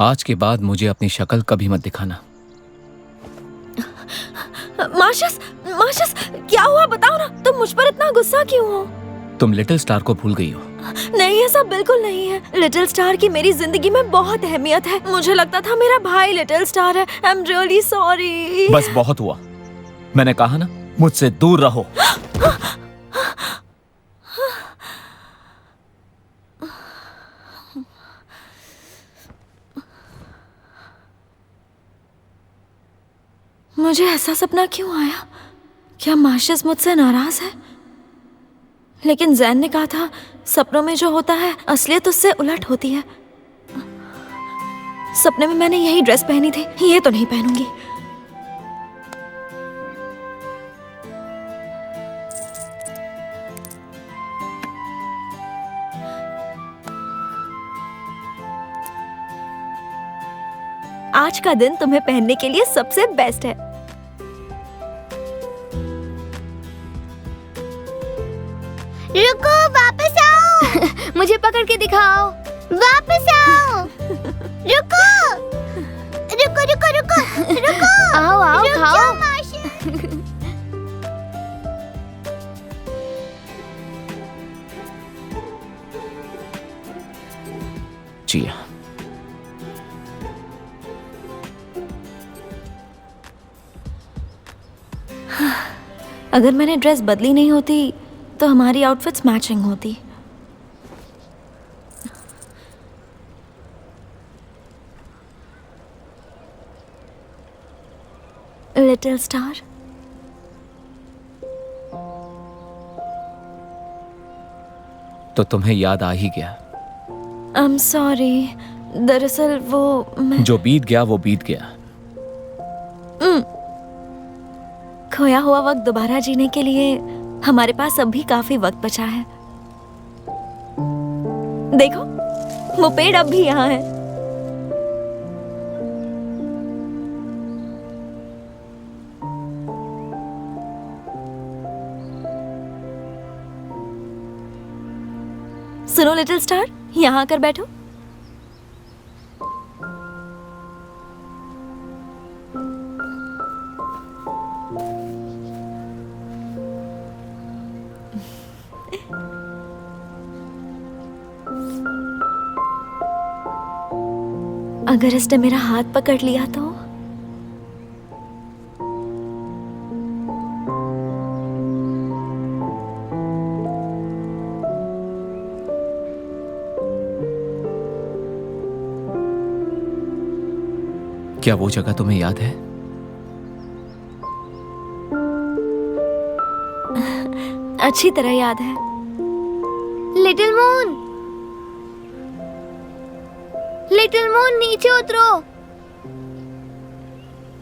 आज के बाद मुझे अपनी शक्ल कभी मत दिखाना। मार्शस, मार्शस, क्या हुआ बताओ ना। तुम मुझ पर इतना गुस्सा क्यों हो? तुम लिटिल स्टार को भूल गई हो। नहीं, ऐसा बिल्कुल नहीं है। लिटिल स्टार की मेरी जिंदगी में बहुत अहमियत है। मुझे लगता था मेरा भाई लिटिल स्टार है। I am really sorry. बस बहुत हुआ। मैंने कहा ना, मुझसे दूर रहो। मुझे ऐसा सपना क्यों आया? क्या मार्शस मुझसे नाराज है? लेकिन जैन ने कहा था सपनों में जो होता है असलियत उससे उलट होती है। सपने में मैंने यही ड्रेस पहनी थी, ये तो नहीं पहनूंगी। आज का दिन तुम्हें पहनने के लिए सबसे बेस्ट है। रुको, वापस आओ। मुझे पकड़ के दिखाओ। वापस आओ। रुको, रुको, रुको, रुको, रुको। आओ, आओ, खाओ। जिया, अगर मैंने ड्रेस बदली नहीं होती तो हमारी आउटफिट्स मैचिंग होती। लिटिल स्टार, तो तुम्हें याद आ ही गया। I am sorry. दरअसल वो मैं जो बीत गया वो बीत गया। खोया हुआ वक्त दोबारा जीने के लिए हमारे पास अब भी काफी वक्त बचा है। देखो, वो पेड़ अब भी यहाँ है। सुनो लिटिल स्टार, यहाँ आकर बैठो। अगर इसने मेरा हाथ पकड़ लिया तो? क्या वो जगह तुम्हें याद है? अच्छी तरह याद है। लिटिल मून, लिटिल मून, नीचे उतरो।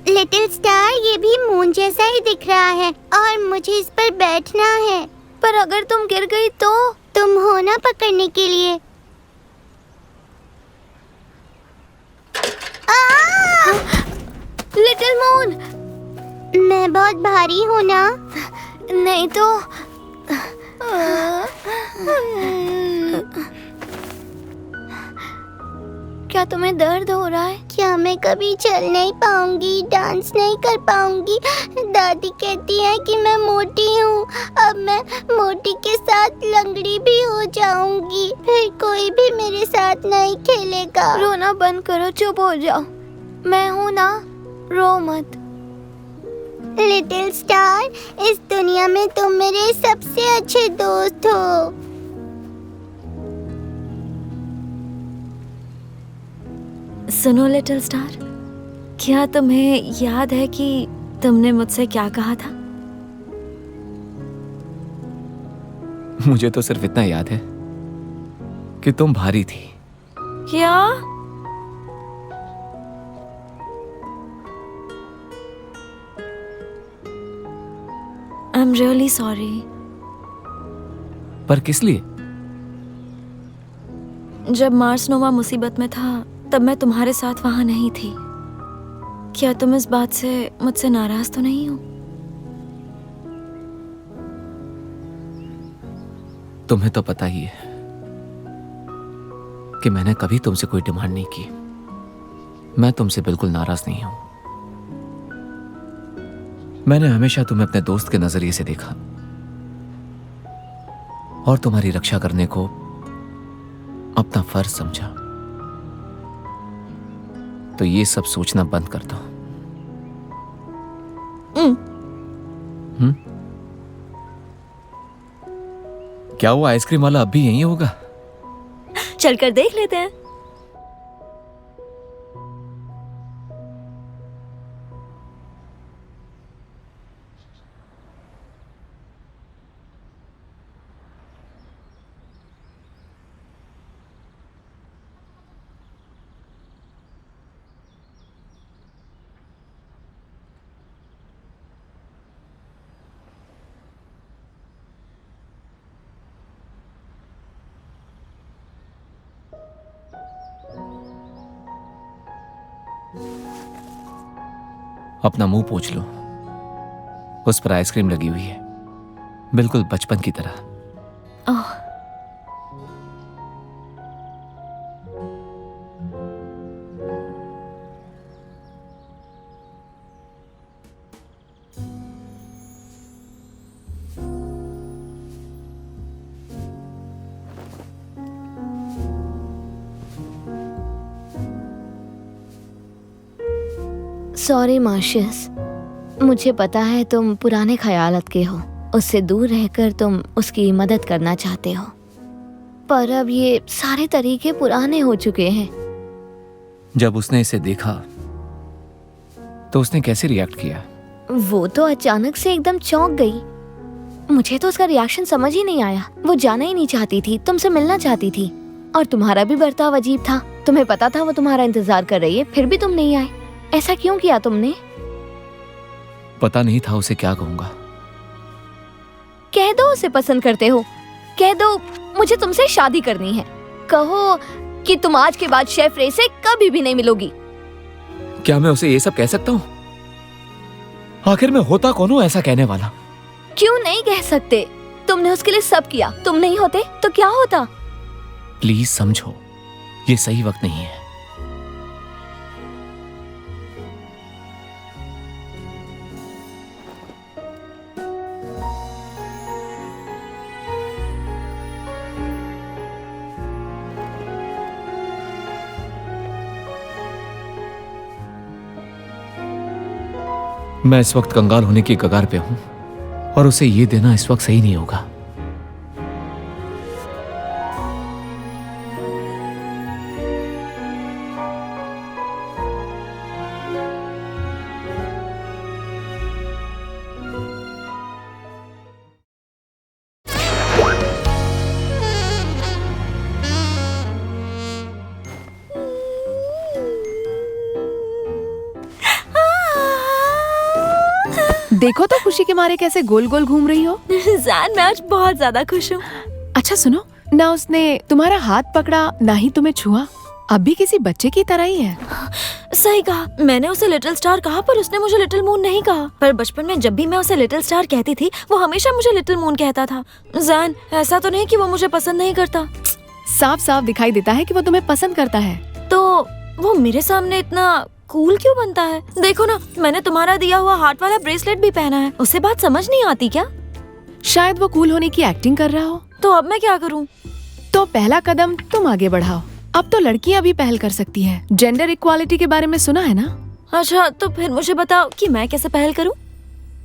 लिटिल स्टार, ये भी मून जैसा ही दिख रहा है और मुझे इस पर बैठना है। पर अगर तुम गिर गई तो? तुम हो ना पकड़ने के लिए। लिटिल मून, मैं बहुत भारी हूँ ना? नहीं तो क्या तुम्हें दर्द हो रहा है? क्या मैं कभी चल नहीं पाऊंगी, डांस नहीं कर पाऊंगी? दादी कहती है कि मैं मोटी हूँ। अब मैं मोटी के साथ लंगड़ी भी हो जाऊंगी। फिर कोई भी मेरे साथ नहीं खेलेगा। रोना बंद करो, चुप हो जाओ। मैं हूँ ना, रो मत। लिटिल स्टार, इस दुनिया में तुम मेरे सबसे अच्छे दोस्त हो। सुनो लिटिल स्टार, क्या तुम्हें याद है कि तुमने मुझसे क्या कहा था? मुझे तो सिर्फ इतना याद है कि तुम भारी थी। क्या? I am really sorry. पर किस लिए? जब मार्स नोवा मुसीबत में था तब मैं तुम्हारे साथ वहां नहीं थी। क्या तुम इस बात से मुझसे नाराज तो नहीं हो? तुम्हें तो पता ही है कि मैंने कभी तुमसे कोई डिमांड नहीं की। मैं तुमसे बिल्कुल नाराज नहीं हूं। मैंने हमेशा तुम्हें अपने दोस्त के नजरिए से देखा और तुम्हारी रक्षा करने को अपना फर्ज समझा। तो ये सब सोचना बंद कर दो। क्या वो आइसक्रीम वाला अब भी यहीं होगा? चलकर देख लेते हैं। अपना मुंह पोंछ लो। उस पर आइसक्रीम लगी हुई है, बिल्कुल बचपन की तरह। ओह, सॉरी मार्शियस, मुझे पता है तुम पुराने ख्यालात के हो। उससे दूर रहकर तुम उसकी मदद करना चाहते हो, पर अब ये सारे तरीके पुराने हो चुके हैं। जब उसने इसे देखा तो उसने कैसे रिएक्ट किया? वो तो अचानक से एकदम चौंक गई। मुझे तो उसका रिएक्शन समझ ही नहीं आया। वो जाना ही नहीं चाहती थी, तुमसे मिलना चाहती थी। और तुम्हारा भी बर्ताव अजीब था। तुम्हें पता था वो तुम्हारा इंतजार कर रही है, फिर भी तुम नहीं आए। ऐसा क्यों किया तुमने? पता नहीं था उसे क्या कहूंगा। कह दो उसे पसंद करते हो। कह दो मुझे तुमसे शादी करनी है। कहो कि तुम आज के बाद शेफ रे से कभी भी नहीं मिलोगी। क्या मैं उसे ये सब कह सकता हूँ? आखिर मैं होता कौन हूँ ऐसा कहने वाला? क्यों नहीं कह सकते? तुमने उसके लिए सब किया। तुम नहीं होते तो क्या होता? प्लीज समझो, ये सही वक्त नहीं है। मैं इस वक्त कंगाल होने की कगार पे हूं और उसे ये देना इस वक्त सही नहीं होगा। देखो तो खुशी के मारे कैसे गोल गोल घूम रही हो। जैन, मैं आज बहुत ज्यादा खुश हूँ। अच्छा सुनो ना, उसने तुम्हारा हाथ पकड़ा ना ही तुम्हें छुआ। अब भी किसी बच्चे की तरह ही है। सही कहा। मैंने उसे लिटिल स्टार कहा पर उसने मुझे लिटिल मून नहीं कहा। पर बचपन में जब भी मैं उसे लिटिल स्टार कहती थी वो हमेशा मुझे लिटिल मून कहता था। जैन, ऐसा तो नहीं कि वो मुझे पसंद नहीं करता। साफ साफ दिखाई देता है कि वो तुम्हें पसंद करता है। तो वो मेरे सामने इतना कूल क्यों बनता है? देखो ना, मैंने तुम्हारा दिया हुआ हार्ट वाला ब्रेसलेट भी पहना है। उसे बात समझ नहीं आती क्या? शायद वो कूल होने की एक्टिंग कर रहा हो। तो अब मैं क्या करूं? तो पहला कदम तुम आगे बढ़ाओ। अब तो लड़कियां भी पहल कर सकती हैं। जेंडर इक्वालिटी के बारे में सुना है ना? अच्छा, तो फिर मुझे बताओ कि मैं कैसे पहल करूं?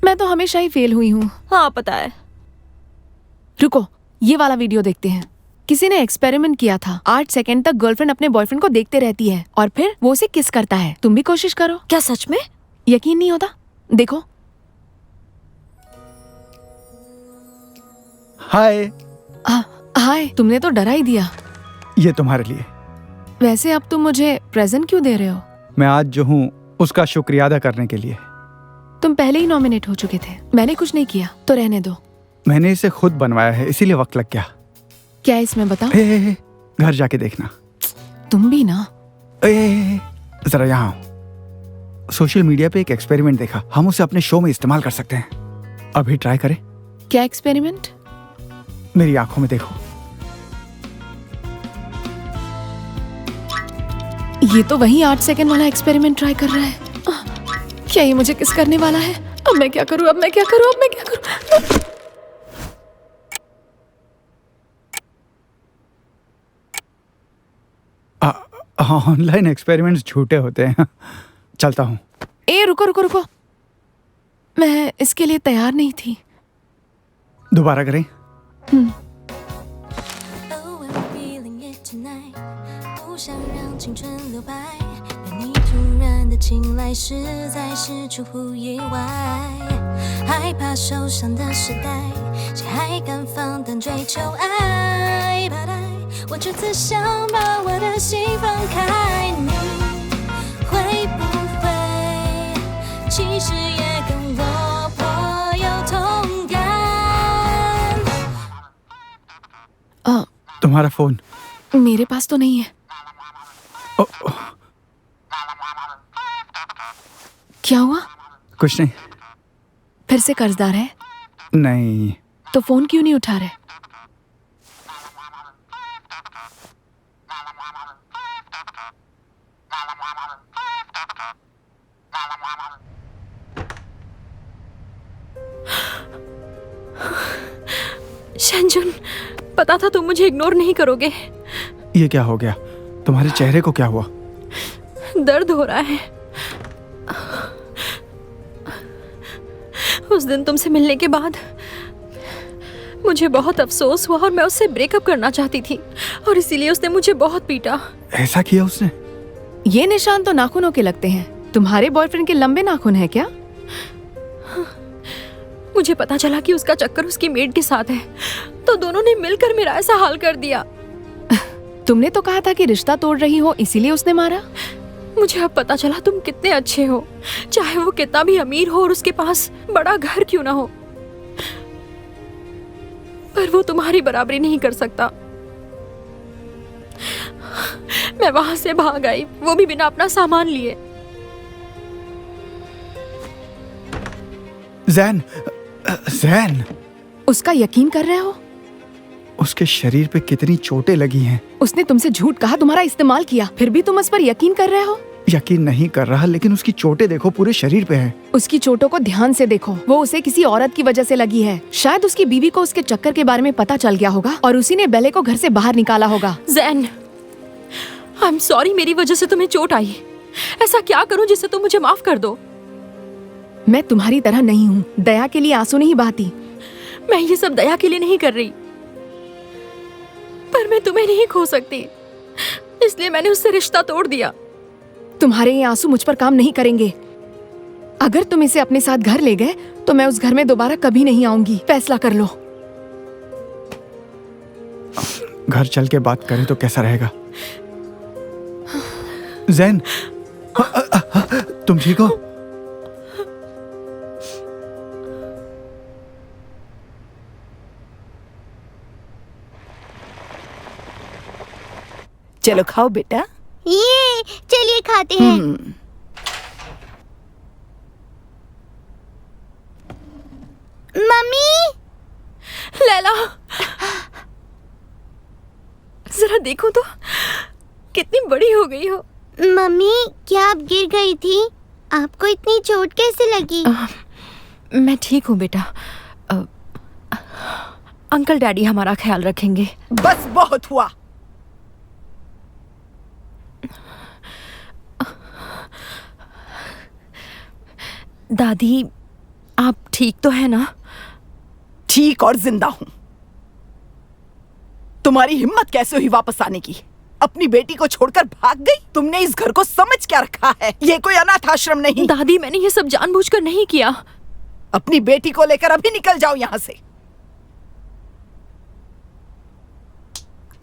मैं तो हमेशा ही फेल हुई हूँ। हाँ पता है। रुको, ये वाला वीडियो देखते हैं। किसी ने एक्सपेरिमेंट किया था। 8 सेकंड तक गर्लफ्रेंड अपने बॉयफ्रेंड को देखते रहती है और फिर वो उसे किस करता है। तुम भी कोशिश करो। क्या सच में? यकीन नहीं होता? देखो। हाय। हाय, तुमने तो डरा ही दिया। ये तुम्हारे लिए। वैसे अब तुम मुझे प्रेजेंट क्यों दे रहे हो? मैं आज जो हूँ उसका शुक्रिया अदा करने के लिए। तुम पहले ही नॉमिनेट हो चुके थे। मैंने कुछ नहीं किया, तो रहने दो। मैंने इसे खुद बनवाया है, इसीलिए वक्त लग गया। क्या इसमें बताओ? घर जाके देखना। तुम भी ना। जरा यहाँ आओ। सोशल मीडिया पे एक एक्सपेरिमेंट देखा, हम उसे अपने शो में इस्तेमाल कर सकते हैं। अभी ट्राई करें। क्या एक्सपेरिमेंट? मेरी आंखों में देखो। ये तो वही 8 सेकंड वाला एक्सपेरिमेंट ट्राई कर रहा है। क्या ये मुझे किस करने वाला है? अब मैं क्या करूं? अब मैं क्या करूं? अब मैं क्या करूं? ऑनलाइन एक्सपेरिमेंट्स झूठे होते हैं। चलता हूँ। ए रुको रुको रुको, मैं इसके लिए तैयार नहीं थी। दोबारा करें? Oh, I'm feeling it tonight， 不想让青春留白，被你突然的青睐实在是出乎意外，害怕受伤的时代，谁还敢放胆追求爱？把爱，我这次想把我的心放开，你会不会其实也跟我颇有同感？ तुम्हारा फोन मेरे पास तो नहीं है। क्या हुआ? कुछ नहीं। फिर से कर्जदार है? नहीं। तो फोन क्यों नहीं उठा रहे? शंजुन, पता था तुम मुझे इग्नोर नहीं करोगे। ये क्या हो गया? तुम्हारे चेहरे को क्या हुआ? दर्द हो रहा है। उस दिन तुमसे मिलने के बाद मुझे बहुत अफसोस हुआ और मैं उससे ब्रेकअप करना चाहती थी और इसीलिए उसने मुझे बहुत पीटा। ऐसा किया उसने? ये निशान तो नाखूनों के लगते हैं। तुम्हारे बॉयफ्रेंड के लंबे नाखून है क्या? मुझे पता चला कि उसका चक्कर उसकी मेड के साथ है, तो दोनों ने मिलकर मेरा ऐसा हाल कर दिया। तुमने तो कहा था कि रिश्ता तोड़ रही हो, इसीलिए उसने मारा। मुझे अब पता चला तुम कितने अच्छे हो, चाहे वो कितना भी अमीर हो और उसके पास बड़ा घर क्यों ना हो, पर वो तुम्हारी बराबरी नहीं कर सकता। मैं वहां से भाग आई, वो भी बिना अपना सामान लिए। जैन, जैन, उसका यकीन कर रहे हो? उसके शरीर पे कितनी चोटें लगी हैं। उसने तुमसे झूठ कहा, तुम्हारा इस्तेमाल किया, फिर भी तुम उस पर यकीन कर रहे हो? यकीन नहीं कर रहा, लेकिन उसकी चोटें देखो, पूरे शरीर पे है। उसकी चोटों को ध्यान से देखो, वो उसे किसी औरत की वजह से लगी है। शायद उसकी बीवी को उसके चक्कर के बारे में पता चल गया होगा और उसी ने बेले को घर से बाहर निकाला होगा। जैन, आई एम सॉरी, मेरी वजह से तुम्हें चोट आई। ऐसा क्या करूं जिससे तुम मुझे माफ कर दो? मैं तुम्हारी तरह नहीं हूँ, दया के लिए आंसू नहीं बहाती। मैं ये सब दया के लिए नहीं कर रही, पर मैं तुम्हें नहीं खो सकती, इसलिए मैंने उससे रिश्ता तोड़ दिया। तुम्हारे ये आंसू मुझ पर काम नहीं करेंगे। अगर तुम इसे अपने साथ घर ले गए तो मैं उस घर में दोबारा कभी नहीं आऊंगी। फैसला कर लो। घर चल के बात करें तो कैसा रहेगा? जैन, तुम ठीक हो? चलो खाओ बेटा। ये चलिए खाते हैं। मम्मी, लैला, जरा देखो तो कितनी बड़ी हो गई हो। मम्मी क्या आप गिर गई थी? आपको इतनी चोट कैसे लगी? मैं ठीक हूँ बेटा। अंकल डैडी हमारा ख्याल रखेंगे। बस बहुत हुआ। दादी, आप ठीक तो है ना? ठीक और जिंदा हूं। तुम्हारी हिम्मत कैसे हुई वापस आने की? अपनी बेटी को छोड़कर भाग गई? तुमने इस घर को समझ क्या रखा है? ये कोई अनाथ आश्रम नहीं। दादी, मैंने ये सब जानबूझकर नहीं किया। अपनी बेटी को लेकर अभी निकल जाओ यहाँ से।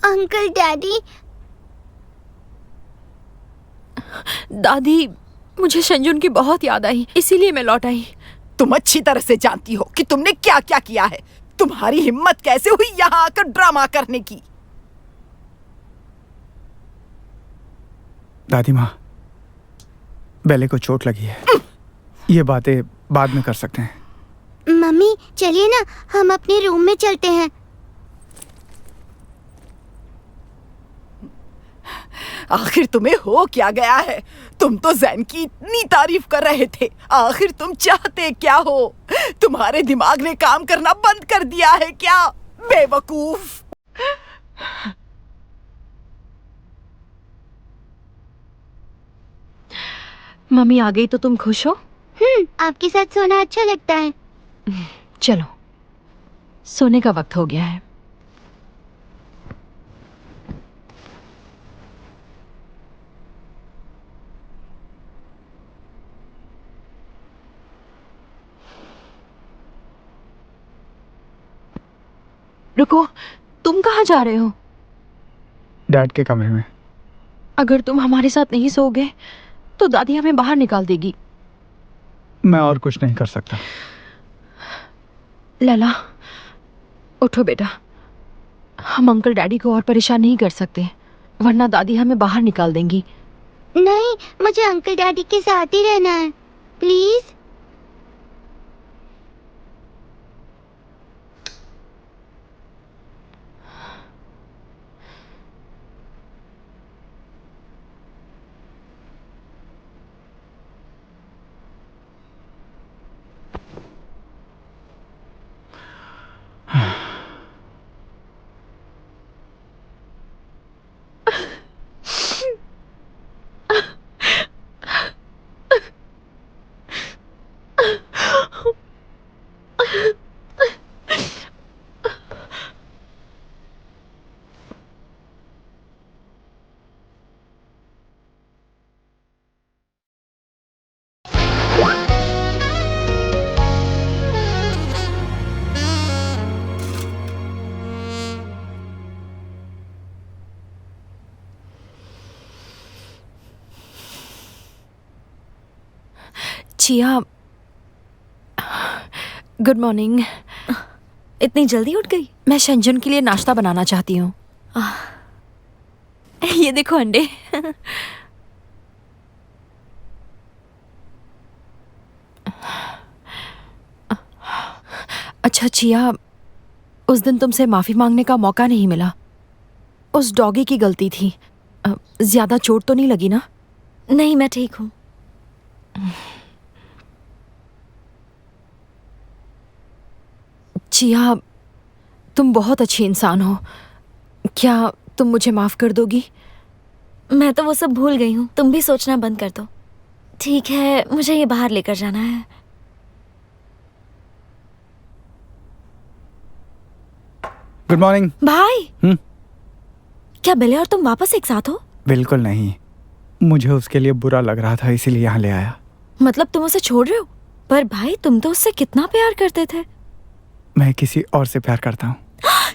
Uncle daddy. दादी, मुझे शंजुन की बहुत याद आई, इसीलिए मैं लौट आई। तुम अच्छी तरह से जानती हो कि तुमने क्या क्या किया है। तुम्हारी हिम्मत कैसे हुई यहाँ आकर ड्रामा करने की? दादी माँ, बेले को चोट लगी है। ये बातें बाद में कर सकते हैं। मम्मी चलिए ना, हम अपने रूम में चलते हैं। आखिर तुम्हें हो क्या गया है? तुम तो जैन की इतनी तारीफ कर रहे थे, आखिर तुम चाहते क्या हो? तुम्हारे दिमाग ने काम करना बंद कर दिया है क्या? बेवकूफ। मम्मी आ गई तो तुम खुश हो? आपके साथ सोना अच्छा लगता है। चलो, सोने का वक्त हो गया है। रुको, तुम कहाँ जा रहे हो? डैड के कमरे में। अगर तुम हमारे साथ नहीं सोओगे तो दादी हमें बाहर निकाल देगी। मैं और कुछ नहीं कर सकता। लैला, उठो बेटा। हम अंकल डैडी को और परेशान नहीं कर सकते, वरना दादी हमें बाहर निकाल देंगी। नहीं, मुझे अंकल डैडी के साथ ही रहना है, प्लीज। Chia, good morning. इतनी जल्दी उठ गई? मैं शंजुन के लिए नाश्ता बनाना चाहती हूँ। ये देखो अंडे। अच्छा चिया, उस दिन तुमसे माफी मांगने का मौका नहीं मिला। उस डॉगी की गलती थी। ज्यादा चोट तो नहीं लगी ना? नहीं, मैं ठीक हूँ। चिया, तुम बहुत अच्छी इंसान हो। क्या तुम मुझे माफ कर दोगी? मैं तो वो सब भूल गई हूँ, तुम भी सोचना बंद कर दो। ठीक है, मुझे ये बाहर लेकर जाना है। गुड मॉर्निंग भाई। क्या बिले और तुम वापस एक साथ हो? बिल्कुल नहीं, मुझे उसके लिए बुरा लग रहा था, इसीलिए यहाँ ले आया। मतलब तुम उसे छोड़ रहे हो? पर भाई, तुम तो उससे कितना प्यार करते थे। मैं किसी और से प्यार करता हूँ।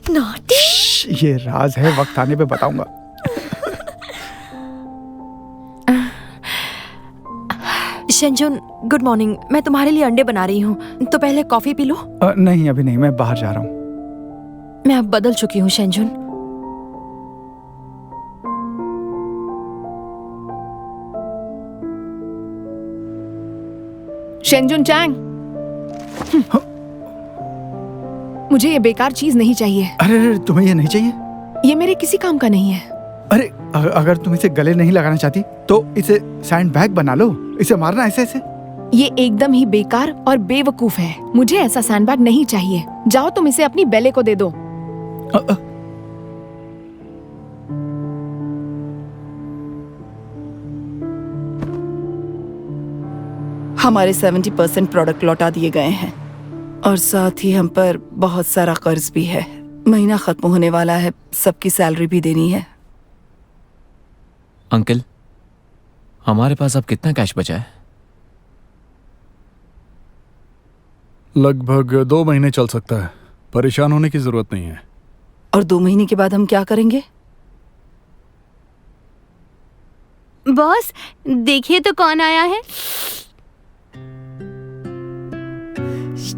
नॉटी। ये राज है, वक्त आने पे बताऊंगा। शंजुन, गुड मॉर्निंग। मैं तुम्हारे लिए अंडे बना रही हूँ, तो पहले कॉफी पी लो। नहीं, अभी नहीं, मैं बाहर जा रहा हूँ। मैं अब बदल चुकी हूँ शंजुन। शेंजुन चैंग, मुझे ये बेकार चीज नहीं चाहिए। अरे तुम्हें ये नहीं चाहिए? ये मेरे किसी काम का नहीं है। अरे अगर तुम इसे गले नहीं लगाना चाहती तो इसे सैंड बैग बना लो, इसे मारना ऐसे ऐसे। ये एकदम ही बेकार और बेवकूफ है। मुझे ऐसा सैंडबैग नहीं चाहिए। जाओ, तुम इसे अपनी बेले को दे दो। हमारे 70% प्रोडक्ट लौटा दिए गए हैं और साथ ही हम पर बहुत सारा कर्ज भी है। महीना खत्म होने वाला है, सबकी सैलरी भी देनी है। अंकल, हमारे पास अब कितना कैश बचा है? लगभग 2 महीने चल सकता है। परेशान होने की जरूरत नहीं है। और 2 महीने के बाद हम क्या करेंगे? बॉस, देखिए तो कौन आया है।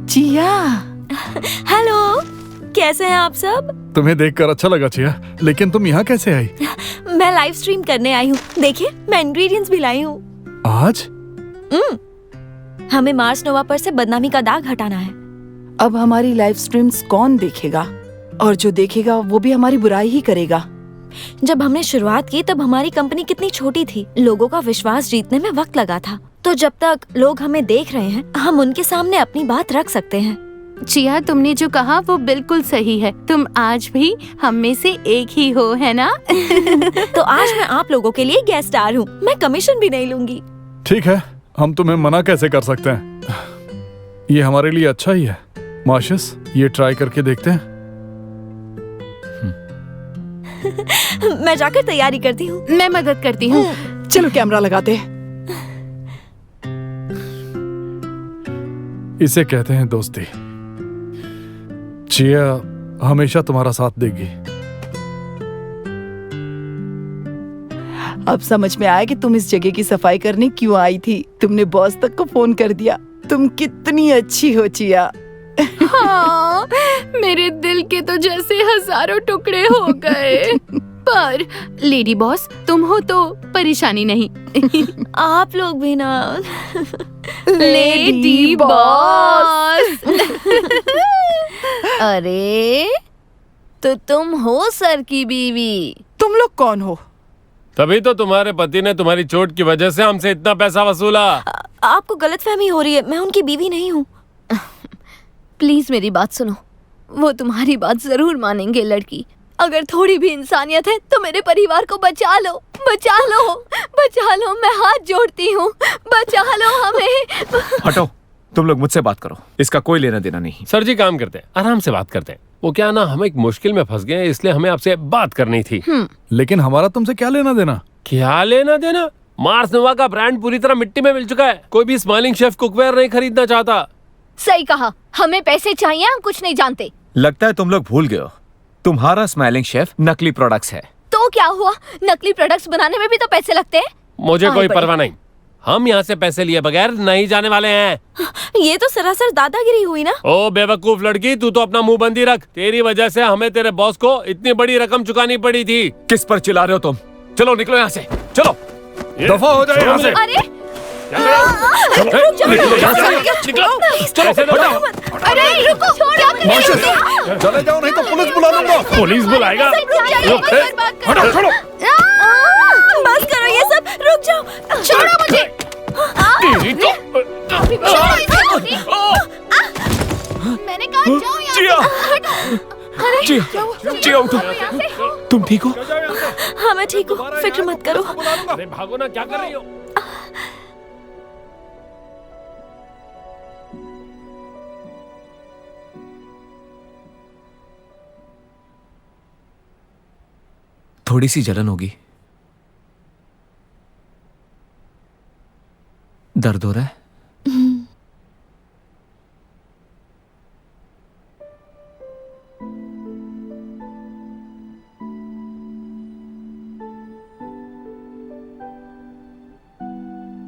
चिया। हेलो, कैसे हैं आप सब? तुम्हें देखकर अच्छा लगा चिया, लेकिन तुम यहाँ कैसे आई? मैं लाइव स्ट्रीम करने आई हूँ। देखिए, मैं इंग्रेडिएंट्स भी लाई हूँ। आज? हमें मार्स नोवा पर से बदनामी का दाग हटाना है। अब हमारी लाइव स्ट्रीम्स कौन देखेगा? और जो देखेगा वो भी हमारी बुराई ही करेगा। जब हमने शुरुआत की तब हमारी कंपनी कितनी छोटी थी, लोगों का विश्वास जीतने में वक्त लगा था। तो जब तक लोग हमें देख रहे हैं, हम उनके सामने अपनी बात रख सकते हैं। चिया, तुमने जो कहा वो बिल्कुल सही है। तुम आज भी हम में से एक ही हो, है ना? तो आज मैं आप लोगों के लिए गेस्ट स्टार हूँ, मैं कमीशन भी नहीं लूंगी। ठीक है, हम तुम्हें मना कैसे कर सकते हैं? ये हमारे लिए अच्छा ही है। मार्शस, ये ट्राई करके देखते हैं। मैं जाकर तैयारी करती हूँ। मैं मदद करती हूँ। चलो कैमरा लगाते। इसे कहते हैं दोस्ती। चिया हमेशा तुम्हारा साथ देगी। अब समझ में आया कि तुम इस जगह की सफाई करने क्यों आई थी। तुमने बॉस तक को फोन कर दिया। तुम कितनी अच्छी हो चिया। हाँ, मेरे दिल के तो जैसे हजारों टुकड़े हो गए। पर लेडी बॉस, तुम हो तो परेशानी नहीं। आप लोग भी ना। Lady boss. अरे तो तुम हो सर की बीवी। तुम लोग कौन हो? तभी तो तुम्हारे पति ने तुम्हारी चोट की वजह से हमसे इतना पैसा वसूला। आपको गलतफहमी हो रही है, मैं उनकी बीवी नहीं हूँ। प्लीज मेरी बात सुनो, वो तुम्हारी बात जरूर मानेंगे लड़की। अगर थोड़ी भी इंसानियत है तो मेरे परिवार को बचा लो, बचा लो, बचा लो। मैं हाथ जोड़ती हूँ, बचा लो हमें। हटो, तुम लोग मुझसे बात करो, इसका कोई लेना देना नहीं। सर जी काम करते हैं, आराम से बात करते हैं। वो क्या ना, हम एक मुश्किल में फंस गए, इसलिए हमें आपसे बात करनी थी। लेकिन हमारा तुमसे क्या लेना देना? क्या लेना देना? मार्स नोवा का ब्रांड पूरी तरह मिट्टी में मिल चुका है। कोई भी स्माइलिंग शेफ कुकवेयर नहीं खरीदना चाहता। सही कहा, हमें पैसे चाहिए, हम कुछ नहीं जानते। लगता है तुम लोग भूल गए हो, तुम्हारा स्माइलिंग शेफ नकली प्रोडक्ट्स है। तो क्या हुआ? नकली प्रोडक्ट्स बनाने में भी तो पैसे लगते हैं। मुझे कोई परवाह नहीं, हम यहाँ से पैसे लिए बगैर नहीं जाने वाले हैं। ये तो सरासर दादागिरी हुई ना। ओ बेवकूफ लड़की, तू तो अपना मुंह बंदी रख। तेरी वजह से हमें तेरे बॉस को इतनी बड़ी रकम चुकानी पड़ी थी। किस पर चिल्ला रहे हो तुम? चलो निकलो यहाँ से, चलो दफा हो जाए यहाँ से। अरे अरे रुको, चले जाओ नहीं तो पुलिस बुला लूंगा। पुलिस बुलाएगा? बस करो ये सब, रुक जाओ। छोड़ो मुझे। मैंने कहा जाओ यहाँ से। चिया उठो, तुम ठीक हो? हाँ मैं ठीक हूँ, फिक्र मत करो। अरे भागो ना, क्या कर रही हो? थोड़ी सी जलन होगी। दर्द हो रहा है?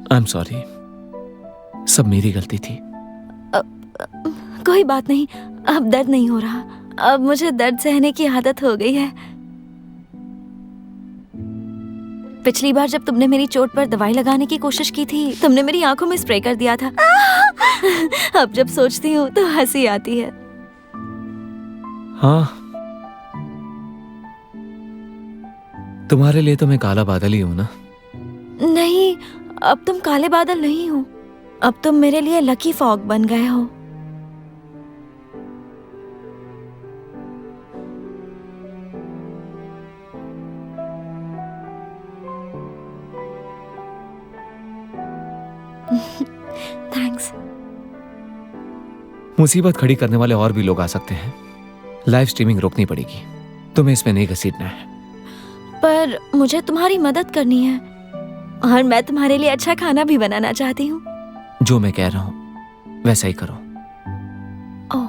आई एम सॉरी, सब मेरी गलती थी। कोई बात नहीं, अब दर्द नहीं हो रहा। अब मुझे दर्द सहने की आदत हो गई है। पिछली बार जब तुमने मेरी चोट पर दवाई लगाने की कोशिश की थी, तुमने मेरी आंखों में स्प्रे कर दिया था। अब जब सोचती हूँ तो हंसी आती है। हाँ, तुम्हारे लिए तो मैं काला बादल ही हूं ना। नहीं, अब तुम काले बादल नहीं हो, अब तुम मेरे लिए लकी फॉग बन गए हो। थैंक्स। मुसीबत खड़ी करने वाले और भी लोग आ सकते हैं। लाइव स्ट्रीमिंग रोकनी पड़ेगी, तुम्हें इसमें नहीं घसीटना है। पर मुझे तुम्हारी मदद करनी है, और मैं तुम्हारे लिए अच्छा खाना भी बनाना चाहती हूँ। जो मैं कह रहा हूं वैसा ही करो। ओह,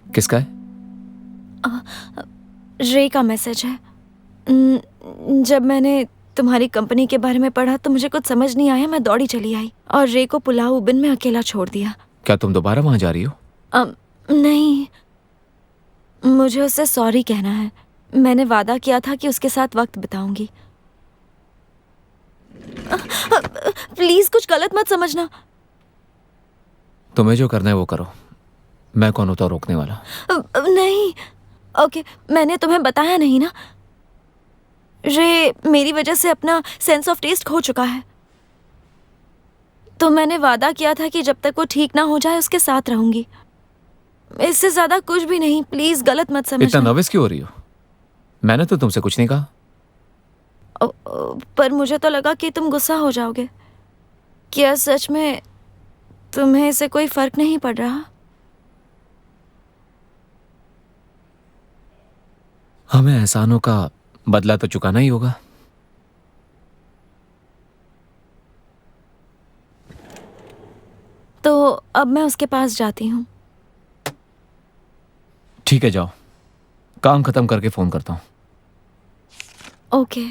किसका है? रे का मैसेज है। जब मैंने तुम्हारी कंपनी के बारे में पढ़ा तो मुझे कुछ समझ नहीं आया, मैं दौड़ी चली आई और रे को पुलाव बिन में अकेला छोड़ दिया। क्या तुम दोबारा वहां जा रही हो? नहीं, मुझे उससे सॉरी कहना है। मैंने वादा किया था कि उसके साथ वक्त बिताऊंगी। प्लीज कुछ गलत मत समझना। तुम्हें जो करना है वो करो, मैं कौन होता हूं रोकने वाला। नहीं, ओके, मैंने तुम्हें बताया नहीं ना, रे मेरी वजह से अपना सेंस ऑफ टेस्ट खो चुका है, तो मैंने वादा किया था कि जब तक वो ठीक ना हो जाए उसके साथ रहूंगी। इससे ज्यादा कुछ भी नहीं, प्लीज गलत मत इतना समझना। नर्वस क्यों हो रही हो? मैंने तो तुमसे कुछ नहीं कहा। पर मुझे तो लगा कि तुम गुस्सा हो जाओगे। क्या सच में तुम्हें इससे कोई फर्क नहीं पड़ रहा? हमें एहसानों का बदला तो चुकाना ही होगा। तो अब मैं उसके पास जाती हूँ। ठीक है, जाओ, काम खत्म करके फोन करता हूँ। ओके।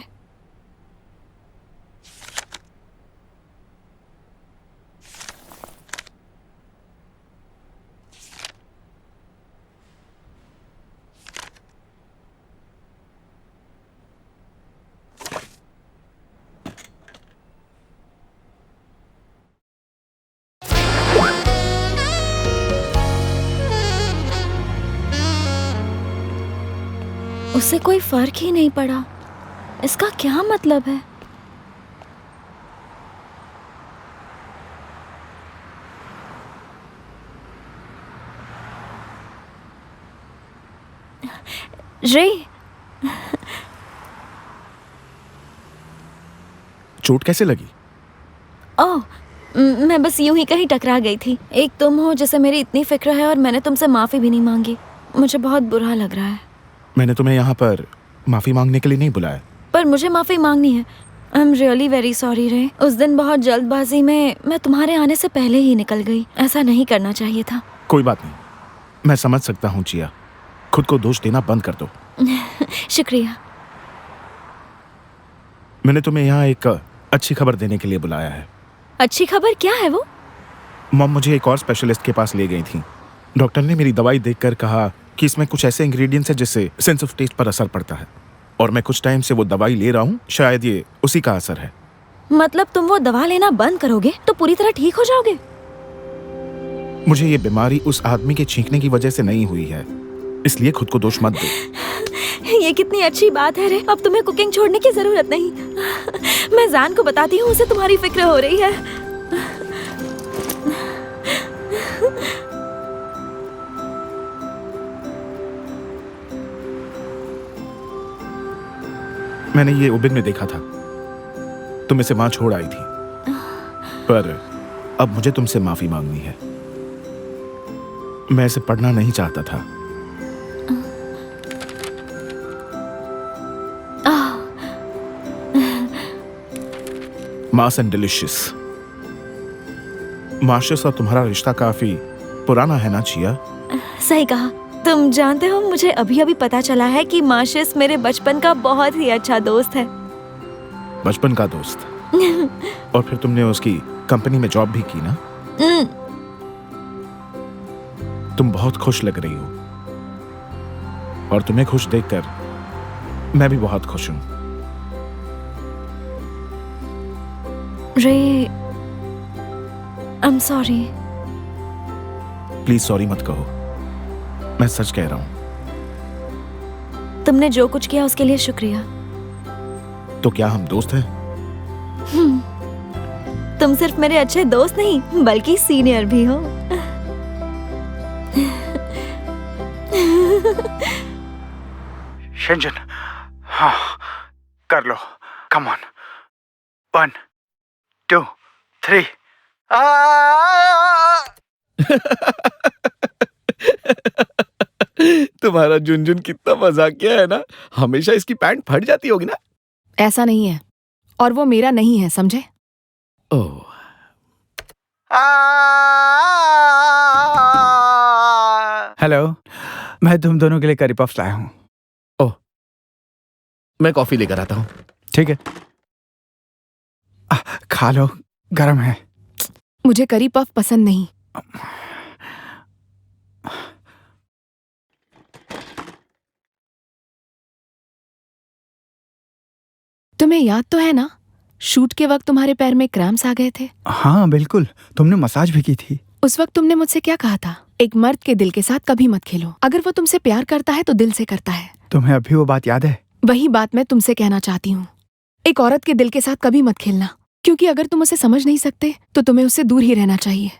उसे कोई फर्क ही नहीं पड़ा, इसका क्या मतलब है? रे, चोट कैसे लगी? ओह, मैं बस यूं ही कहीं टकरा गई थी। एक तुम हो जिसे मेरी इतनी फिक्र है और मैंने तुमसे माफी भी नहीं मांगी। मुझे बहुत बुरा लग रहा है। मैंने तुम्हें यहाँ पर माफी मांगने के लिए नहीं बुलाया। पर मुझे माफी मांगनी है। I am really very sorry रे। उस दिन बहुत जल्दबाजी में मैं तुम्हारे आने से पहले ही निकल गई। ऐसा नहीं करना चाहिए था। कोई बात नहीं, मैं समझ सकता हूँ जिया। खुद को दोष देना बंद कर दो। शुक्रिया। मैंने तुम्हें यहाँ एक अच्छी खबर देने के लिए बुलाया है। अच्छी खबर क्या है वो? मॉम मुझे एक और स्पेशलिस्ट के पास ले गई थी। डॉक्टर ने मेरी दवाई देखकर कहा कि इसमें कुछ ऐसे इंग्रेडिएंट्स हैं जिससे सेंस ऑफ टेस्ट पर असर पड़ता है, और मैं कुछ टाइम से वो दवाई ले रहा हूँ। शायद ये उसी का असर है। मतलब तुम वो दवा लेना बंद करोगे तो पूरी तरह ठीक हो जाओगे? मुझे ये बीमारी उस आदमी के छींकने की वजह से नहीं हुई है, इसलिए खुद को दोष मत दो। ये कितनी अच्छी बात है रे। अब तुम्हें कुकिंग छोड़ने की जरूरत नहीं। मैं जान को बताती हूँ, उसे तुम्हारी फिक्र हो रही है। मैंने ये उबिन में देखा था, तुम इसे वहां छोड़ आई थी, पर अब मुझे तुमसे माफी मांगनी है। मैं इसे पढ़ना नहीं चाहता था। Mass and delicious. मार्शस और तुम्हारा रिश्ता काफी पुराना है ना जिया? सही कहा। तुम जानते हो, मुझे अभी अभी पता चला है कि मार्शस मेरे बचपन का बहुत ही अच्छा दोस्त है। बचपन का दोस्त? और फिर तुमने उसकी कंपनी में जॉब भी की ना? तुम बहुत खुश लग रही हो, और तुम्हें खुश देखकर मैं भी बहुत खुश हूं। रे, I am sorry. Please sorry मत कहो, मैं सच कह रहा हूं। तुमने जो कुछ किया उसके लिए शुक्रिया। तो क्या हम दोस्त हैं? तुम सिर्फ मेरे अच्छे दोस्त नहीं बल्कि सीनियर भी हो। शंजन, हाँ, कर लो। Come on. 1 2 3। तुम्हारा झुनझुन कितना मजाकिया है ना। हमेशा इसकी पैंट फट जाती होगी ना। ऐसा नहीं है, और वो मेरा नहीं है, समझे? ओह, हेलो, मैं तुम दोनों के लिए करी पफ्स लाया हूँ। ओह, मैं कॉफी लेकर आता हूँ। ठीक है, खा लो, गरम है। मुझे करी पफ पसंद नहीं। तुम्हें याद तो है ना, शूट के वक्त तुम्हारे पैर में क्रैम्प्स आ गए थे? हाँ बिल्कुल, तुमने मसाज भी की थी। उस वक्त तुमने मुझसे क्या कहा था? एक मर्द के दिल के साथ कभी मत खेलो। अगर वो तुमसे प्यार करता है तो दिल से करता है। तुम्हें अभी वो बात याद है? वही बात मैं तुमसे कहना चाहती हूँ। एक औरत के दिल के साथ कभी मत खेलना, क्योंकि अगर तुम उसे समझ नहीं सकते तो तुम्हें उससे दूर ही रहना चाहिए।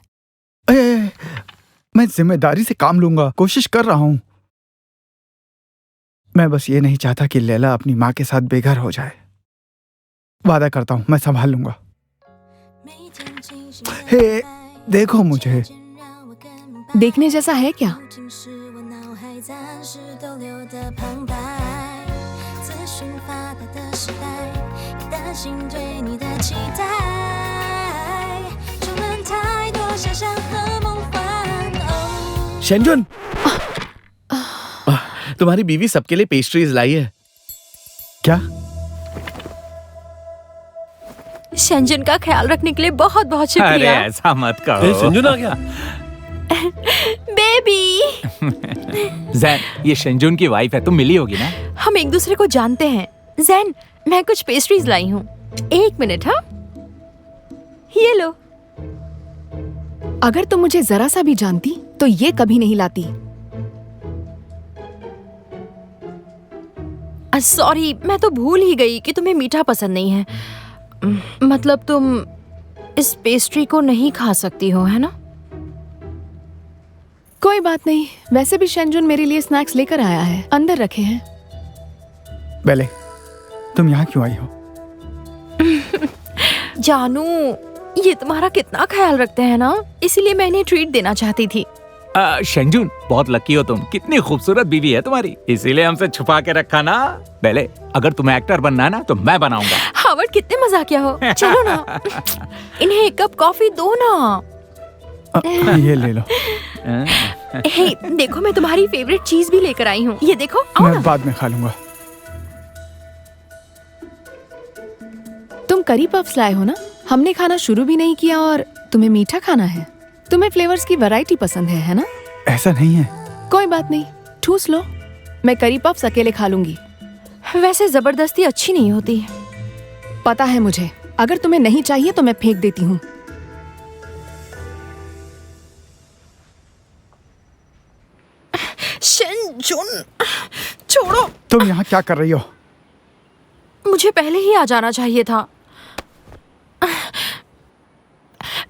मैं जिम्मेदारी से काम लूंगा, कोशिश कर रहा हूँ। मैं बस ये नहीं चाहता कि लैला अपनी माँ के साथ बेघर हो जाए। वादा करता हूँ मैं संभाल लूंगा। हे, देखो मुझे। देखने जैसा है क्या? शेंजुन, तुम्हारी बीवी सबके लिए पेस्ट्रीज लाई है। क्या? शेंजुन का ख्याल रखने के लिए बहुत बहुत अरे शुक्रिया। ऐसा मत कहो। शेंजुन आ गया। बेबी, जैन, ये शेंजुन की वाइफ है, तुम मिली होगी ना? हम एक दूसरे को जानते हैं। जैन, मैं कुछ पेस्ट्रीज लाई हूँ। 1 मिनट। हाँ, ये लो। अगर तुम मुझे जरा सा भी जानती तो ये कभी नहीं लाती। सॉरी, मैं तो भूल ही गई कि तुम्हें मीठा पसंद नहीं है। मतलब तुम इस पेस्ट्री को नहीं खा सकती हो, है ना? कोई बात नहीं, वैसे भी शेंजुन मेरे लिए स्नैक्स लेकर आया है, अंदर रखे हैं। बेले, तुम यहाँ क्यों आई हो? जानू, ये तुम्हारा कितना ख्याल रखते हैं ना, इसीलिए मैं इन्हें ट्रीट देना चाहती थी। शेंजुन, बहुत लकी हो तुम, कितनी खूबसूरत बीवी है तुम्हारी, इसीलिए हमसे छुपा के रखा ना। बेले, अगर तुम्हें एक्टर बनना है ना तो मैं बनाऊंगा। हावर्ड, कितने मजाकिया हो। चलो ना, इन्हें एक कप कॉफी दो ना। ये ले लो। हे, देखो मैं तुम्हारी फेवरेट चीज भी लेकर आई हूँ। ये देखो, आओ मैं ना। बाद में खा लूंगा। तुम करी पफ्स लाए हो ना? हमने खाना शुरू भी नहीं किया और तुम्हें मीठा खाना है। तुम्हें फ्लेवर्स की वैरायटी पसंद है ना? ऐसा नहीं है। कोई बात नहीं, ठूस लो। मैं करी पफ्स अकेले खा लूंगी। वैसे जबरदस्ती अच्छी नहीं होती। पता है मुझे, अगर तुम्हें नहीं चाहिए तो मैं फेंक देती हूँ। शेंजुन, छोड़ो। तुम यहाँ क्या कर रही हो? मुझे पहले ही आ जाना चाहिए था।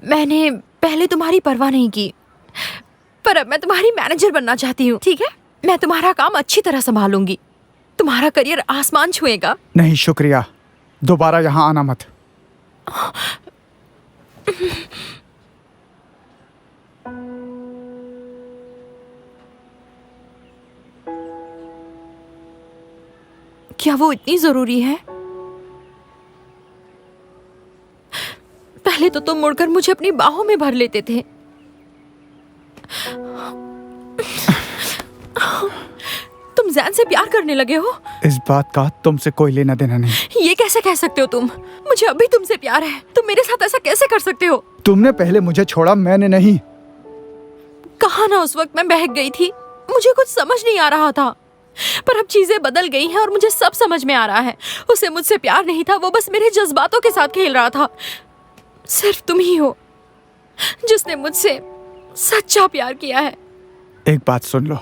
मैंने पहले तुम्हारी परवाह नहीं की, पर अब मैं तुम्हारी मैनेजर बनना चाहती हूँ। ठीक है, मैं तुम्हारा काम अच्छी तरह संभालूंगी। तुम्हारा करियर आसमान छुएगा। नहीं शुक्रिया, दोबारा यहाँ आना मत। क्या वो इतनी जरूरी है? पहले तो तुम मुड़कर मुझे अपनी बाहों में भर लेते थे। तुम जैन से प्यार करने लगे हो? इस बात का तुमसे कोई लेना देना नहीं। ये कैसे कह सकते हो तुम? मुझे अभी तुमसे प्यार है। तुम मेरे साथ ऐसा कैसे कर सकते हो? तुमने पहले मुझे छोड़ा, मैंने नहीं। कहा ना, उस वक्त मैं बहक गई थी। मुझे कुछ समझ नहीं आ रहा था, पर अब चीजें बदल गई हैं और मुझे सब समझ में आ रहा है। उसे मुझसे प्यार नहीं था, वो बस मेरे जज्बातों के साथ खेल रहा था। सिर्फ तुम ही हो जिसने मुझसे सच्चा प्यार किया है। एक बात सुन लो,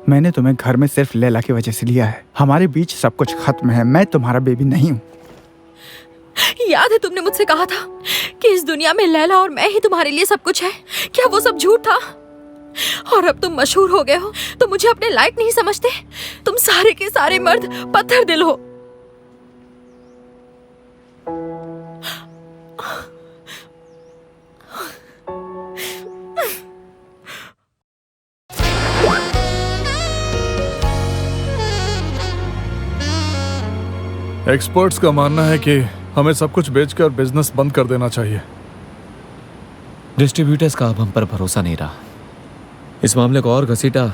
मैंने तुम्हें घर में सिर्फ लैला की वजह से लिया है। हमारे बीच सब कुछ खत्म है। मैं तुम्हारा बेबी नहीं हूँ। याद है तुमने मुझसे कहा था कि इस दुनिया में लैला और मैं ही तुम्हारे लिए सब कुछ है? क्या वो सब झूठ था? और अब तुम मशहूर हो गए हो तो मुझे अपने लायक नहीं समझते? तुम सारे के सारे मर्द पत्थर दिल हो। एक्सपर्ट्स का मानना है कि हमें सब कुछ बेचकर बिजनेस बंद कर देना चाहिए। डिस्ट्रीब्यूटर्स का अब हम पर भरोसा नहीं रहा। इस मामले को और घसीटा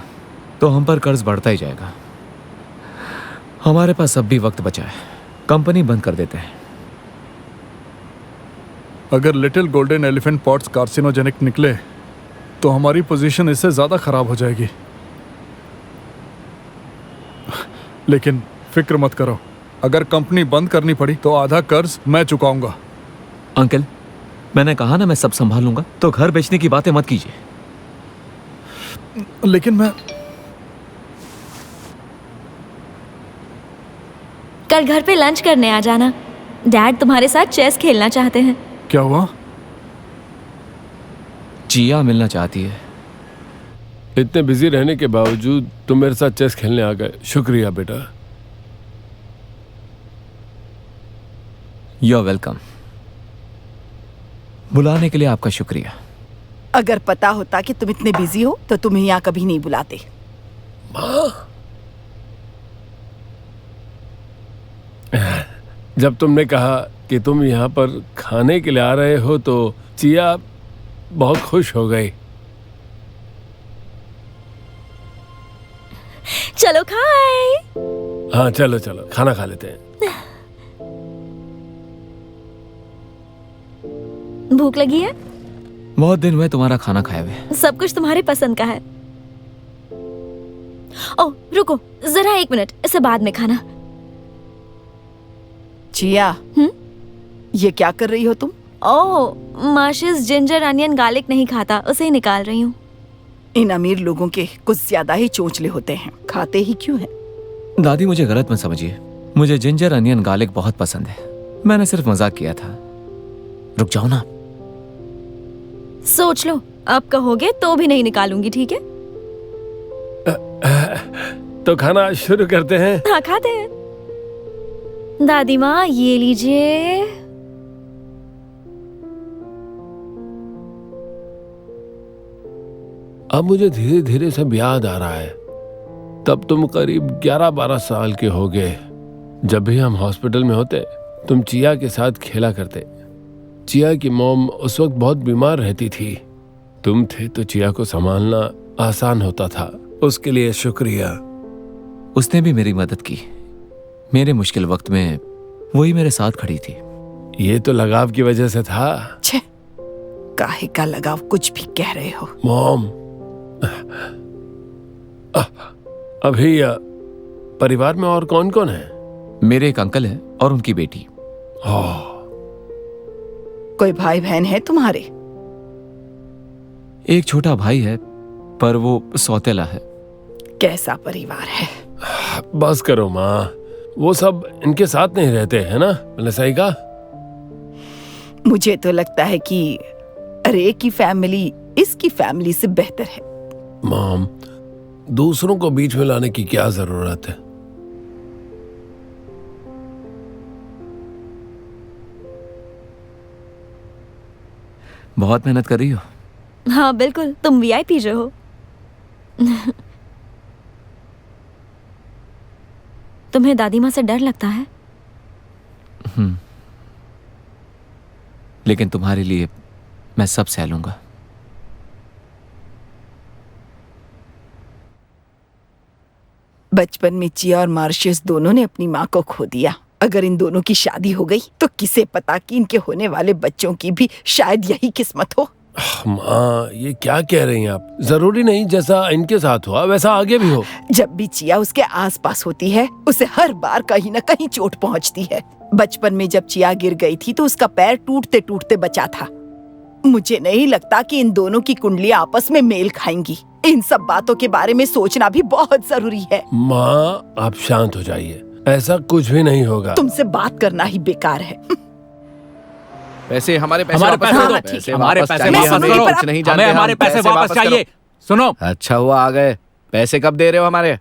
तो हम पर कर्ज बढ़ता ही जाएगा। हमारे पास अब भी वक्त बचा है, कंपनी बंद कर देते हैं। अगर little golden elephant pots carcinogenic निकले तो हमारी पोजीशन इससे ज्यादा खराब हो जाएगी। लेकिन फिक्र मत करो, अगर कंपनी बंद करनी पड़ी तो आधा कर्ज मैं चुकाऊंगा। अंकल, मैंने कहा ना मैं सब संभाल लूंगा, तो घर बेचने की बातें मत कीजिए। लेकिन मैं कल घर पे लंच करने आ जाना। डैड तुम्हारे साथ चेस खेलना चाहते हैं। क्या हुआ? जिया मिलना चाहती है। इतने बिजी रहने के बावजूद तुम मेरे साथ चेस खेलने आ गए, शुक्रिया बेटा। You are welcome. बुलाने के लिए आपका शुक्रिया। अगर पता होता कि तुम इतने बिजी हो तो तुम्हें यहाँ कभी नहीं बुलाते। जब तुमने कहा कि तुम यहाँ पर खाने के लिए आ रहे हो तो चिया बहुत खुश हो गई। चलो खाए। हाँ चलो चलो खाना खा लेते हैं। भूख लगी है? बहुत दिन हुए तुम्हारा खाना खाए हुए। सब कुछ तुम्हारे पसंद का है। ओह रुको जरा 1 मिनट, इसे बाद में खाना। चिया, ये क्या कर रही हो तुम? ओह माशिस जिंजर अनियन गार्लिक नहीं खाता, उसे ही निकाल रही हूँ। इन अमीर लोगों के कुछ ज्यादा ही चोंचले होते हैं, खाते ही क्यों हैं? दादी मुझे गलत मत समझिए, मुझे जिंजर अनियन गार्लिक बहुत पसंद है। मैंने सिर्फ मजाक किया था। रुक जाओ ना। सोच लो, अब कहोगे तो भी नहीं निकालूंगी, ठीक है? तो खाना शुरू करते हैं। हाँ खाते हैं। दादी माँ ये लीजिए। अब मुझे धीरे धीरे सब याद आ रहा है। तब तुम करीब 11-12 साल के हो गए। जब भी हम हॉस्पिटल में होते तुम चिया के साथ खेला करते। चिया की मॉम उस वक्त बहुत बीमार रहती थी। तुम थे तो चिया को संभालना आसान होता था। उसके लिए शुक्रिया। उसने भी मेरी मदद की। मेरे मुश्किल वक्त में वही मेरे साथ खड़ी थी। ये तो लगाव की वजह से था। छे, काहे का लगाव, कुछ भी कह रहे हो। मॉम, अभी परिवार में और कौन कौन है? मेरे एक अंकल हैं और उनकी बेटी। कोई भाई बहन है तुम्हारे? एक छोटा भाई है पर वो सौतेला है। कैसा परिवार है? बस करो माँ, वो सब इनके साथ नहीं रहते हैं ना? मैंने सही कहा? मुझे तो लगता है कि रे की फैमिली इसकी फैमिली से बेहतर है। मॉम, दूसरों को बीच में लाने की क्या जरूरत है? बहुत मेहनत कर रही हो। हाँ बिल्कुल, तुम VIP जो हो। तुम्हें दादी माँ से डर लगता है? लेकिन तुम्हारे लिए मैं सब सह लूंगा। बचपन में चिया और मार्शियस दोनों ने अपनी माँ को खो दिया। अगर इन दोनों की शादी हो गई तो किसे पता कि इनके होने वाले बच्चों की भी शायद यही किस्मत हो। माँ, ये क्या कह रही हैं आप? जरूरी नहीं जैसा इनके साथ हुआ वैसा आगे भी हो। जब भी चिया उसके आसपास होती है उसे हर बार कहीं न कहीं चोट पहुंचती है। बचपन में जब चिया गिर गई थी तो उसका पैर टूटते टूटते बचा था। मुझे नहीं लगता कि इन दोनों की कुंडलियां आपस में मेल खाएंगी। इन सब बातों के बारे में सोचना भी बहुत जरूरी है। माँ, आप शांत हो जाइए, ऐसा कुछ भी नहीं होगा। तुमसे बात करना ही बेकार है। पैसे हमारे पैसे हमारे वापस पैसे करो। दो। पैसे हमारे वापस पैसे चाहिए, वापस हमें करो। कुछ नहीं जानते हमें हम। हमारे पैसे वापस चाहिए। सुनो, अच्छा हुआ आ गए। पैसे कब दे रहे हो हमारे?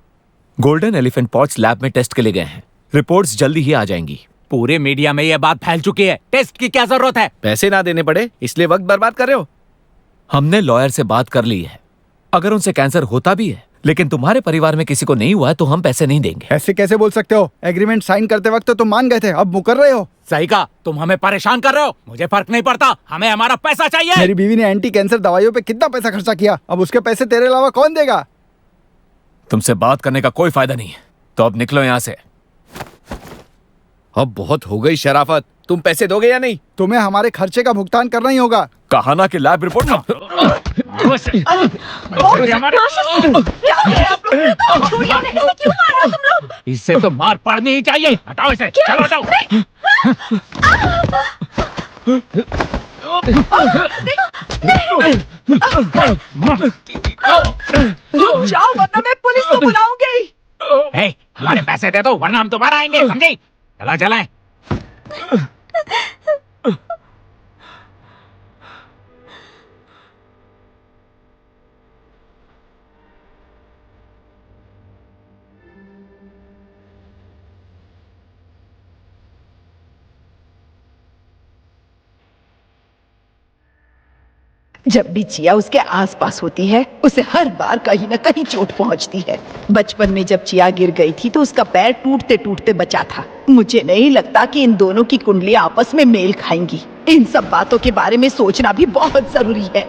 गोल्डन एलिफेंट पॉट्स लैब में टेस्ट के लिए गए हैं। रिपोर्ट्स जल्दी ही आ जाएंगी। पूरे मीडिया में यह बात फैल चुकी है। टेस्ट की क्या जरूरत है? पैसे ना देने पड़े इसलिए वक्त बर्बाद कर रहे हो। हमने लॉयर से बात कर ली है। अगर उनसे कैंसर होता भी है लेकिन तुम्हारे परिवार में किसी को नहीं हुआ है तो हम पैसे नहीं देंगे। ऐसे कैसे बोल सकते हो? एग्रीमेंट साइन करते वक्त तो तुम मान गए थे, अब मुकर रहे हो। सही कहा, तुम हमें परेशान कर रहे हो। मुझे फर्क नहीं पड़ता, हमें हमारा पैसा चाहिए। मेरी बीवी ने एंटी कैंसर दवाइयों पे कितना पैसा खर्चा किया, अब उसके पैसे तेरे अलावा कौन देगा? तुमसे बात करने का कोई फायदा नहीं है, तो अब निकलो यहाँ से। अब बहुत हो गई शराफत। तुम पैसे दोगे या नहीं? तुम्हें हमारे खर्चे का भुगतान करना ही होगा। कहा ना कि लैब रिपोर्ट इससे तो मार पड़नी ही चाहिए। हटाओ इसे, चलो हटाओ। रुक जाओ वरना मैं पुलिस को बुलाऊंगी। हमारे पैसे दे दो वरना हम दोबारा आएंगे, समझे? चला चला। जब भी चिया उसके आसपास होती है उसे हर बार कहीं ना कहीं चोट पहुंचती है। बचपन में जब चिया गिर गई थी तो उसका पैर टूटते टूटते बचा था। मुझे नहीं लगता कि इन दोनों की कुंडलियां आपस में मेल खाएंगी। इन सब बातों के बारे में सोचना भी बहुत जरूरी है।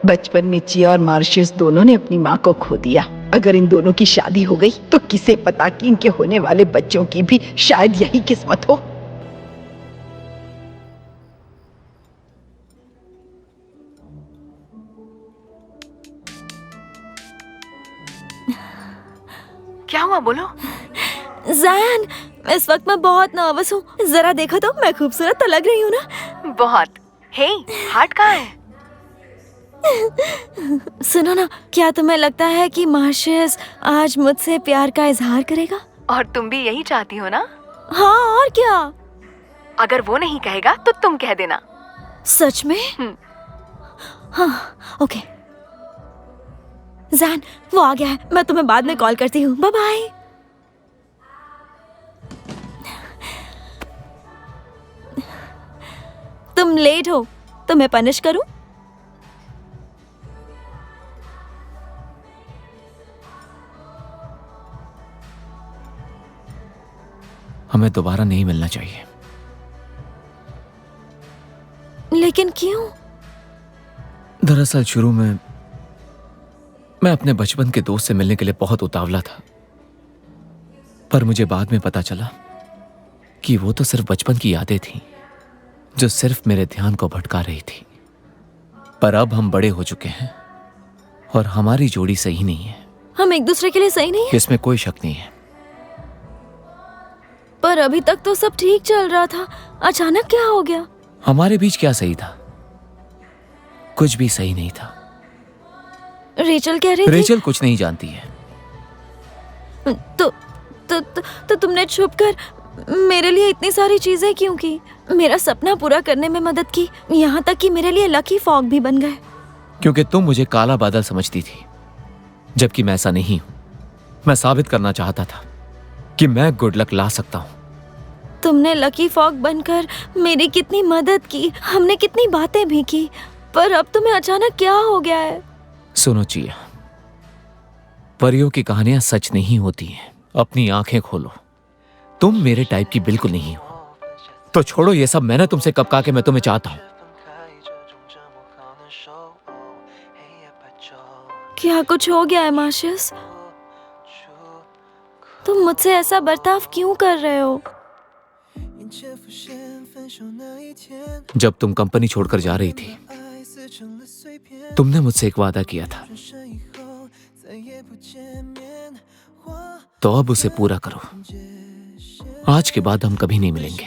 बचपन में चिया और मार्शियस दोनों ने अपनी माँ को खो दिया। अगर इन दोनों की शादी हो गई तो किसे पता कि इनके होने वाले बच्चों की भी शायद यही किस्मत हो। क्या हुआ बोलो? जैन, इस वक्त मैं बहुत नर्वस हूँ। जरा देखो तो मैं खूबसूरत तो लग रही हूँ ना? बहुत। हे, हार्ट कहाँ है? सुनो ना, क्या तुम्हें लगता है कि मार्शियस आज मुझसे प्यार का इजहार करेगा? और तुम भी यही चाहती हो ना? हाँ, और क्या? अगर वो नहीं कहेगा तो तुम कह देना। सच में? हाँ, ओके। जैन, वो आ गया है। मैं तुम्हें बाद में कॉल करती हूँ। Bye bye. तुम लेट हो तो मैं पनिश करूं? हमें दोबारा नहीं मिलना चाहिए। लेकिन क्यों? दरअसल शुरू में मैं अपने बचपन के दोस्त से मिलने के लिए बहुत उतावला था, पर मुझे बाद में पता चला कि वो तो सिर्फ बचपन की यादें थीं जो सिर्फ मेरे ध्यान को भटका रही थी। पर अब हम बड़े हो चुके हैं और हमारी जोड़ी सही नहीं है। हम एक दूसरे के लिए सही नहीं है? इसमें कोई शक नहीं है। पर अभी तक तो सब ठीक चल रहा था, अचानक क्या हो गया? हमारे बीच क्या सही था? कुछ भी सही नहीं था। रेचल कह रही थी। रेचल कुछ नहीं जानती है। तो तुमने छुपकर मेरे लिए इतनी सारी चीजें क्यों की? मेरा सपना पूरा करने में मदद की, यहाँ तक कि मेरे लिए लकी फॉग भी बन गए। क्योंकि तुम मुझे काला बादल समझती थी, जबकि मैं ऐसा नहीं हूं। मैं साबित करना चाहता था कि मैं गुड लक ला सकता हूं। तुमने लकी फॉग बनकर मेरी कितनी मदद की, हमने कितनी बातें भी की, पर अब तुम्हें अचानक क्या हो गया है? सुनो चिया, परियों की कहानियां सच नहीं होती हैं। अपनी आंखें खोलो। तुम मेरे टाइप की बिल्कुल नहीं हो। तो छोड़ो ये सब। मैंने तुमसे कब कहा कि मैं तुम्हें चाहता हूं? क्या कुछ हो गया है मार्शियस? तुम मुझसे ऐसा बर्ताव क्यों कर रहे हो? जब तुम कंपनी छोड़कर जा रही थी, तुमने मुझसे एक वादा किया था, तो अब उसे पूरा करो। आज के बाद हम कभी नहीं मिलेंगे।